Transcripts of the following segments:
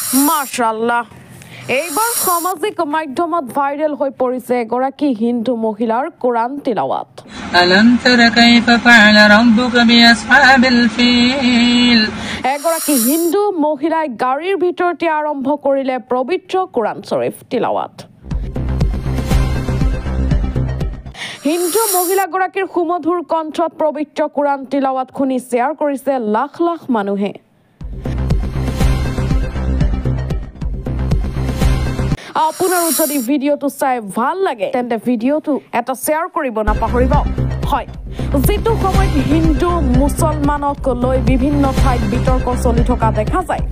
মাশাআল্লাহ এইবাৰ সামাজিক মাধ্যমত ভাইৰেল হৈ পৰিছে এগৰাকী হিন্দু মহিলাৰ কোৰান তিলাৱাত আলম তাৰা কাইফা ফাআলা ৰাব্বুকা বিআসহাবিল ফিল এগৰাকী হিন্দু মহিলাই গাড়ীৰ ভিতৰতে আৰম্ভ কৰিলে পবিত্ৰ কোৰান শৰীফ তিলাৱাত হিন্দু মহিলাগৰাকীৰ সুমধুৰ কণ্ঠত পবিত্ৰ কোৰান তিলাৱাত শুনি শ্বেয়াৰ কৰিছে লাখ লাখ মানুহে আপোনাৰো যদি ভিডিঅ'টো চাই ভাল লাগে তেন্তে ভিডিঅ'টো এটা শ্বেয়াৰ কৰিব নাপাহৰিব হয় যেটো সময়ত হিন্দু মুছলমানক লৈ বিভিন্ন ঠাইত বিতৰ্ক চলি থকা দেখা যায়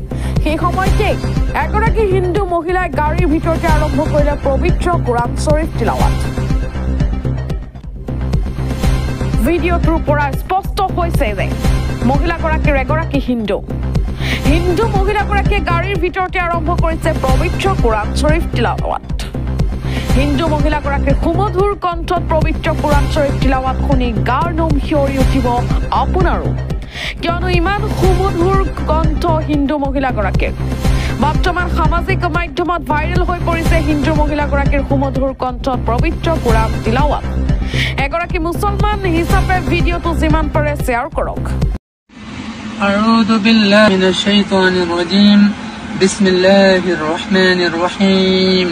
সেই সময়তে এগৰাকী হিন্দু মহিলাই গাড়ীৰ ভিতৰতে আৰম্ভ কৰিলে পবিত্ৰ কোৰান শৰীফ তিলাৱাত ভিডিঅ'টোৰ পৰা স্পষ্ট হৈছে যে মহিলাগৰাকীৰ এগৰাকী হিন্দু মহিলাগৰাকীয়ে গাড়ীৰ ভিতৰতে আৰম্ভ কৰিছে পবিত্ৰ কোৰান শৰীফ তিলাৱাত হিন্দু মহিলাগৰাকীৰ সুমধুৰ কণ্ঠত পবিত্ৰ কোৰান শৰীফ তিলাৱাত শুনি গাৰ নোম শিয়ৰি উঠিব আপোনাৰো কিয়নো ইমান সুমধুৰ কণ্ঠ হিন্দু মহিলাগৰাকীৰ বৰ্তমান সামাজিক মাধ্যমত ভাইৰেল হৈ পৰিছে হিন্দু মহিলাগৰাকীৰ সুমধুৰ কণ্ঠত পবিত্ৰ কোৰান তিলাৱাত এগৰাকী মুছলমান হিচাপে ভিডিঅ'টো যিমান পাৰে শ্বেয়াৰ কৰক أعوذ بالله من الشيطان الرجيم بسم الله الرحمن الرحيم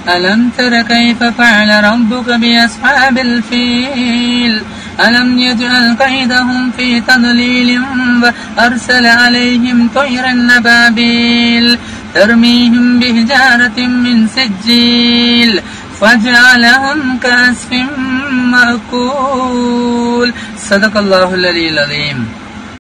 ألم تر كيف فعل ربك بأصحاب الفيل ألم يجعل كيدهم في تضليل وأرسل عليهم طيرا أبابيل ترميهم بحجارة من سجيل فجعلهم كعصف مأكول صدق الله العلي العظيم